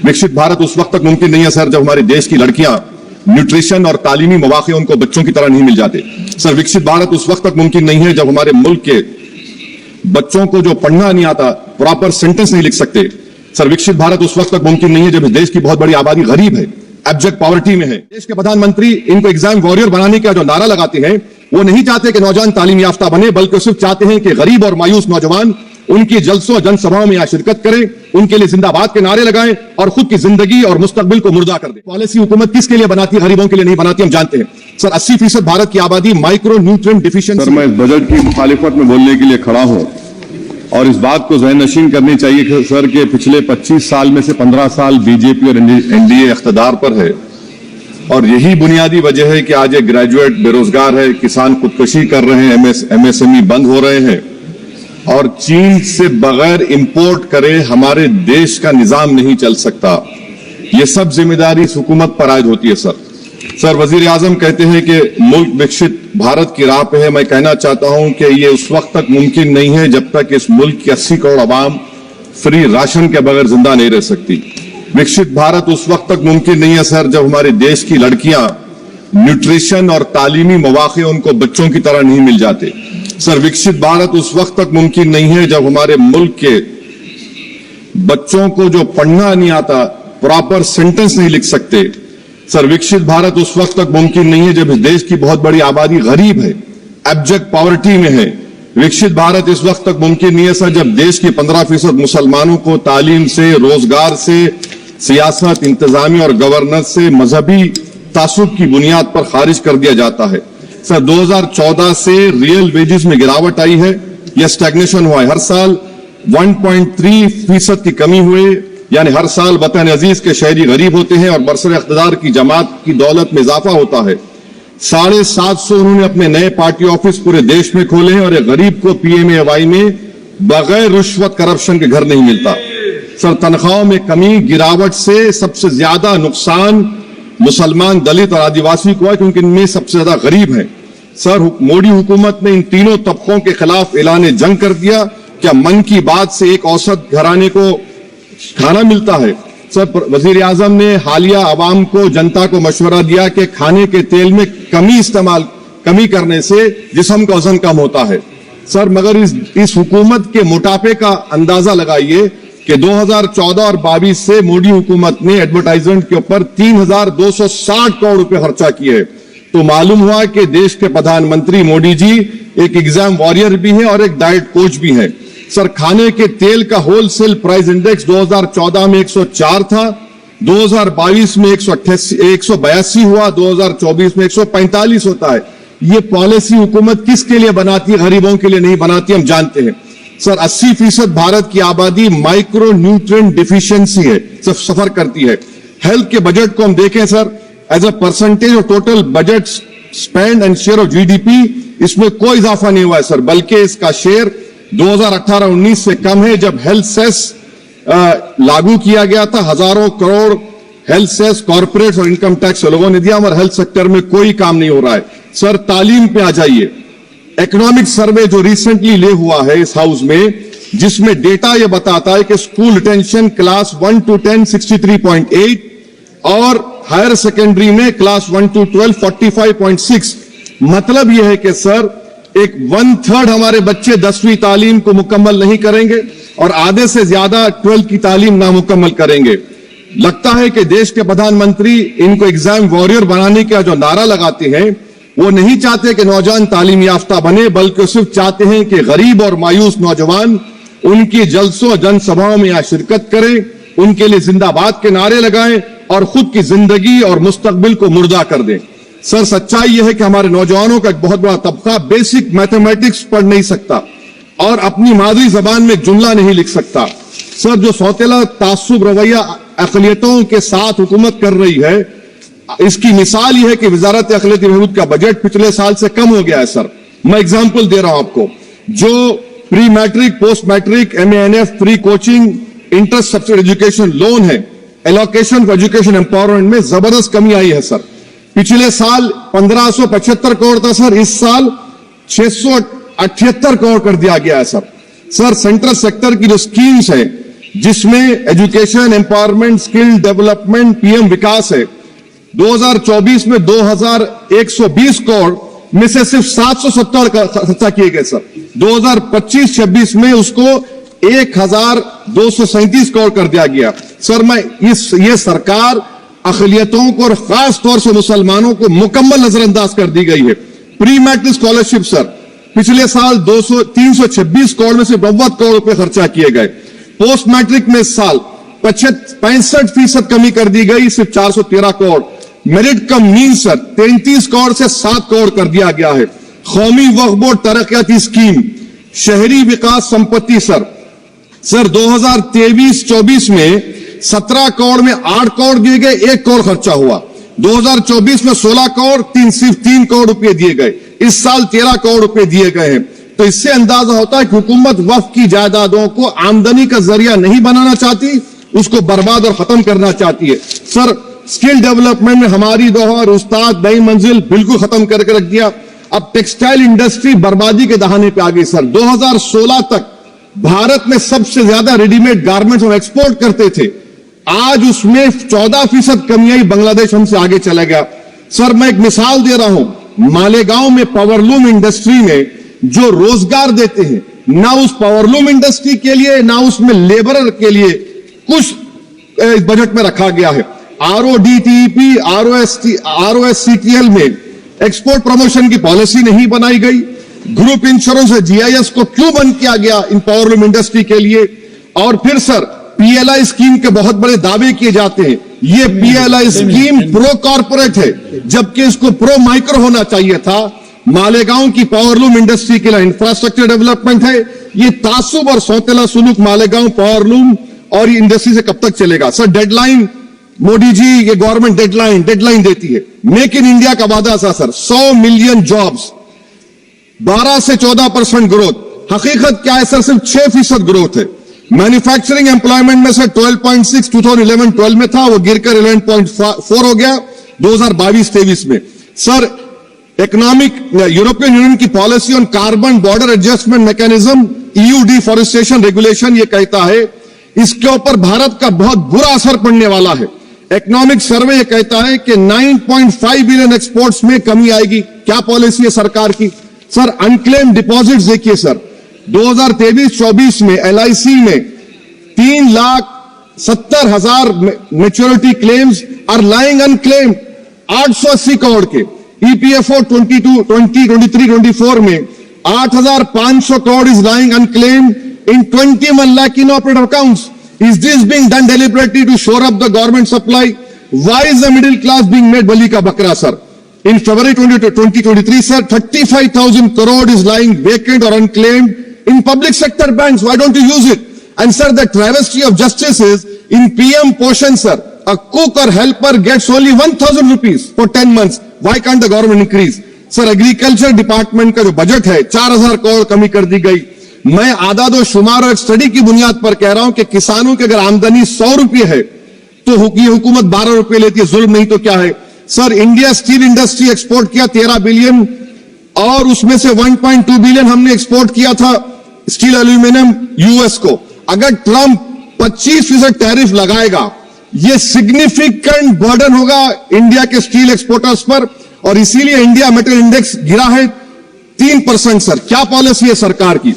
विकसित भारत उस वक्त तक मुमकिन नहीं है सर जब हमारे देश की लड़कियां न्यूट्रिशन और तालीमी मौके उनको बच्चों की तरह नहीं मिल जाते। सर विकसित भारत उस वक्त तक मुमकिन नहीं है जब हमारे मुल्क के बच्चों को जो पढ़ना नहीं आता, प्रॉपर सेंटेंस नहीं लिख सकते। सर विकसित भारत उस वक्त तक मुमकिन नहीं है जब इस देश की बहुत बड़ी आबादी गरीब है, एब्जेक्ट पॉवर्टी में है। देश के प्रधानमंत्री इनको एग्जाम वॉरियर बनाने का जो नारा लगाते हैं, वो नहीं चाहते कि नौजवान तालीम याफ्ता बने, बल्कि सिर्फ चाहते हैं कि गरीब और मायूस नौजवान उनकी जलसों जनसभाओं में यहाँ शिरकत करें, उनके लिए जिंदाबाद के नारे लगाएं और खुद की जिंदगी और मुस्तकबिल को मुर्दा कर दें। पॉलिसी हुकूमत किसके लिए बनाती है? गरीबों के लिए नहीं बनाती, हम जानते हैं। सर 80% भारत की आबादी माइक्रो न्यूट्रिएंट डिफिशिएंसी। सर मैं इस बजट की मुखालिफत में बोलने के लिए खड़ा हूं और इस बात को ज़हन नशीन करनी चाहिए कि सर के पिछले 25 साल में से 15 साल बीजेपी और एनडीए इख्तिदार पर है और यही बुनियादी वजह है कि आज एक ग्रेजुएट बेरोजगार है, किसान खुदकुशी कर रहे हैं, एमएसएमई बंद हो रहे हैं और चीन से बगैर इंपोर्ट करे हमारे देश का निजाम नहीं चल सकता। ये सब जिम्मेदारी इस हुकूमत पर आयद होती है। सर वजीर आजम कहते हैं कि मुल्क विकसित भारत की राह पे है। मैं कहना चाहता हूं कि ये उस वक्त तक मुमकिन नहीं है जब तक इस मुल्क की 80 करोड़ आवाम फ्री राशन के बगैर जिंदा नहीं रह सकती। विकसित भारत उस वक्त तक मुमकिन नहीं है सर जब हमारे देश की लड़कियां न्यूट्रिशन और तालीमी मौके उनको बच्चों की तरह नहीं मिल जाते। सर विकसित भारत उस वक्त तक मुमकिन नहीं है जब हमारे मुल्क के बच्चों को जो पढ़ना नहीं आता, प्रॉपर सेंटेंस नहीं लिख सकते। सर विकसित भारत उस वक्त तक मुमकिन नहीं है जब इस देश की बहुत बड़ी आबादी गरीब है, एब्जेक्ट पॉवर्टी में है। विकसित भारत इस वक्त तक मुमकिन नहीं है सर जब देश के 15% मुसलमानों को तालीम से, रोजगार से, सियासत, इंतजामी और गवर्नेंस से मजहबी तासुब की बुनियाद पर खारिज कर दिया जाता है। सर 2014 से रियल वेजेस में गिरावट आई है या स्टैग्नेशन हुआ है। हर साल 1.3% की कमी हुई, यानी हर साल वतन अजीज के शहरी गरीब होते हैं और बरसर इख्तिदार की जमात की दौलत में इजाफा होता है। 750 उन्होंने अपने नए पार्टी ऑफिस पूरे देश में खोले हैं और एक गरीब को पीएमएवाई में बगैर रिश्वत करप्शन के घर नहीं मिलता। सर तनख्वाहों में कमी, गिरावट से सबसे ज्यादा नुकसान मुसलमान, दलित और आदिवासी को है क्योंकि इनमें सबसे ज्यादा गरीब हैं। सर मोदी हुकूमत ने इन तीनों तबकों के खिलाफ ऐलान जंग कर दिया। क्या मन की बात से एक औसत घराने को खाना मिलता है? सर वजीर आजम ने हालिया आवाम को, जनता को मशवरा दिया कि खाने के तेल में कमी करने से जिस्म का वजन कम होता है। सर मगर इस हुकूमत के मोटापे का अंदाजा लगाइए कि 2014 और 22 से मोदी हुकूमत ने एडवर्टाइजमेंट के ऊपर 3,260 करोड़ रुपए खर्चा किए। तो मालूम हुआ कि देश के प्रधानमंत्री मोदी जी एक एग्जाम वॉरियर भी हैं और एक डाइट कोच भी हैं। सर खाने के तेल का होलसेल प्राइस इंडेक्स 2014 में 104 था, 2022 में 182 हुआ, 2024 में 145 होता है। ये पॉलिसी हुकूमत किसके लिए बनाती है? गरीबों के लिए नहीं बनाती, हम जानते हैं। सर 80% भारत की आबादी माइक्रो न्यूट्रिएंट डिफिशिएंसी है, सफर करती है। हेल्थ के बजट को हम देखें sir, as a percentage of total budget spend and share of GDP, इसमें कोई इजाफा नहीं हुआ है सर, बल्कि इसका शेयर 2018-19 से कम है। जब हेल्थ सेस लागू किया गया था, हजारों करोड़ हेल्थ सेस कॉर्पोरेट और इनकम टैक्स लोगों ने दिया, हमारे हेल्थ सेक्टर में कोई काम नहीं हो रहा है। सर तालीम पे आ जाइए। इकोनॉमिक सर्वे जो रिसेंटली ले हुआ है इस हाउस में, जिसमें डेटा यह बताता है कि स्कूल रिटेंशन क्लास 1 to 10 63.8 और हायर सेकेंडरी में क्लास 1 to 12 45.6। मतलब यह है कि सर एक 1/3 हमारे बच्चे 10वीं तालीम को मुकम्मल नहीं करेंगे और आधे से ज्यादा 12 की तालीम नामुकम्मल करेंगे। लगता है कि देश के प्रधानमंत्री इनको एग्जाम वॉरियर बनाने का जो नारा लगाते हैं, वो नहीं चाहते कि नौजवान तालीम याफ्ता बने, बल्कि सिर्फ चाहते हैं कि गरीब और मायूस नौजवान उनकी जलसों जनसभाओं में यहाँ शिरकत करें, उनके लिए जिंदाबाद के नारे लगाएं और खुद की जिंदगी और मुस्तकबिल को मुर्दा कर दें। सर सच्चाई यह है कि हमारे नौजवानों का एक बहुत बड़ा तबका बेसिक मैथमेटिक्स पढ़ नहीं सकता और अपनी मादरी जबान में एक जुमला नहीं लिख सकता। सर जो सौतेला तासुब रवैया अक़लियतों के साथ हुकूमत कर रही है, इसकी मिसाल यह है कि वजारत अक़लियती बहबूद का बजट पिछले साल से कम हो गया है। सर मैं एग्जाम्पल दे रहा हूं आपको, जो pre matric, post matric, MANF, free coaching, interest subsidy education loan है, एलोकेशन फॉर एजुकेशन एम्पावरमेंट में जबरदस्त कमी आई है। सर पिछले साल 1575 करोड़ था सर, इस साल 678 करोड़ कर दिया गया है। सर सेंट्रल सेक्टर की जो स्कीम्स है جس میں education, empowerment, skill development, P M Vikas ہے. 2024 میں 2120 کروڑ میں سے صرف 770 خرچہ کیے گئے سر. 2025-26 میں اس کو 1237 کروڑ کر دیا گیا. سر یہ سرکار اقلیتوں کو اور خاص طور سے مسلمانوں کو مکمل نظر انداز کر دی گئی ہے. پری میٹرک اسکالرشپ سر پچھلے سال 326 کروڑ میں سے 92 کروڑ روپے خرچہ کیے گئے. پوسٹ میٹرک میں اس سال 65% کمی کر دی گئی، صرف 413 کروڑ. میرٹ کم مین سر 33 کروڑ سے 7 کروڑ کر دیا گیا ہے. قومی وقف بورڈ ترقیاتی اسکیم، شہری وکاس سمپتی سر 2023-24 میں 17 کروڑ میں 8 کروڑ دیے گئے، 1 کروڑ خرچہ ہوا. 2024 میں 16 کروڑ صرف 3 کروڑ روپے دیے گئے. اس سال 13 کروڑ روپے دیے گئے ہیں. تو اس سے اندازہ ہوتا ہے کہ حکومت وقف کی جائیدادوں کو آمدنی کا ذریعہ نہیں بنانا چاہتی، اس کو برباد اور ختم کرنا چاہتی ہے. سر اسکل ڈیولپمنٹ میں ہماری دوہر استاد نئی منزل بالکل ختم کر کے رکھ دیا. اب ٹیکسٹائل انڈسٹری بربادی کے دہانے پہ آ گئی سر. 2016 تک بھارت میں سب سے زیادہ ریڈی میڈ گارمنٹس ہم ایکسپورٹ کرتے تھے. آج اس میں 14% کمی آئی، بنگلہ دیش ہم سے آگے چلا گیا. سر میں ایک مثال دے رہا ہوں، مالیگاؤں میں پاور لوم انڈسٹری میں جو روزگار دیتے ہیں، نہ اس پاور لوم انڈسٹری کے لیے نہ اس میں لیبرر کے لیے کچھ بجٹ میں رکھا گیا ہے. RODTEP ROSCTL میں ایکسپورٹ پروموشن کی پالیسی نہیں بنائی گئی. گروپ انشورنس GIS کو کیوں بند کیا گیا ان پاور لوم انڈسٹری کے لیے؟ اور پھر سر PLI اسکیم کے بہت بڑے دعوے کیے جاتے ہیں. یہ PLI اسکیم پرو کارپوریٹ ہے جبکہ اس کو پرو مائکرو ہونا چاہیے تھا. مالیگاؤں کی پاور لوم انڈسٹری کے لیے انفراسٹرکچر ڈیولپمنٹ ہے. یہ تعصب اور سوتیلا سلوک مالیگاؤں پاور لوم اور یہ انڈسٹری سے کب تک چلے گا؟ سر ڈیڈ لائن مودی جی، یہ گورنمنٹ ڈیڈ لائن دیتی ہے. میک ان انڈیا کا وعدہ تھا سر 100 ملین جابز، 12 سے 14% گروتھ. حقیقت کیا ہے سر؟ صرف 6% گروتھ ہے. مینوفیکچرنگ امپلائمنٹ میں سر 12.6 2011-12 میں تھا، وہ گر کر 11.4 ہو گیا 2022-23 میں. سر اکنامک یورپین یونین کی policy on carbon border adjustment mechanism EU deforestation regulation یہ کہتا ہے اس کے اوپر بھارت کا بہت برا اثر پڑنے والا ہے. اکنامک سروے یہ کہتا ہے کہ 9.5 بلین ایکسپورٹس میں کمی آئے گی. کیا پالیسی ہے سرکار کی؟ سر انکلیم ڈپازٹس دیکھیے سر 2023-24 میں LIC میں 3,70,000 میچورٹی کلیمز اور لائنگ انکلیم 880 کروڑ کے. EPFO 2023-24 میں 8,500 crore is lying unclaimed in 21 lakh inoperative accounts. Is this being done deliberately to shore up the government supply? Why is the middle class being made bali ka bakra, sir? In February 2023, sir, 35,000 crore is lying vacant or unclaimed in public sector banks. Why don't you use it? And sir, the travesty of justice is in PM Poshan, sir, a cook or helper gets only 1,000 rupees for 10 months. Why can't the government increase? Sir, agriculture department کا جو budget ہے 4,000 کروڑ کمی کر دی گئی. میں اعداد و شمار اور ایک اسٹڈی کی بنیاد پر کہہ رہا ہوں کہ کسانوں کی اگر آمدنی 100 روپے ہے تو یہ حکومت 12 روپے لیتی ہے. ظلم نہیں تو کیا ہے؟ سر انڈیا اسٹیل انڈسٹری ایکسپورٹ کیا 13 بلین اور اس میں سے 1.2 بلین ہم نے ایکسپورٹ کیا تھا اسٹیل ایلومینیم US کو. اگر ٹرمپ 25% ٹیرف لگائے گا یہ سگنیفیکنٹ برڈن ہوگا انڈیا کے اسٹیل ایکسپورٹرز پر اور اسی لیے انڈیا میٹل انڈیکس گرا ہے 3%. سر کیا پالیسی ہے سرکار کی؟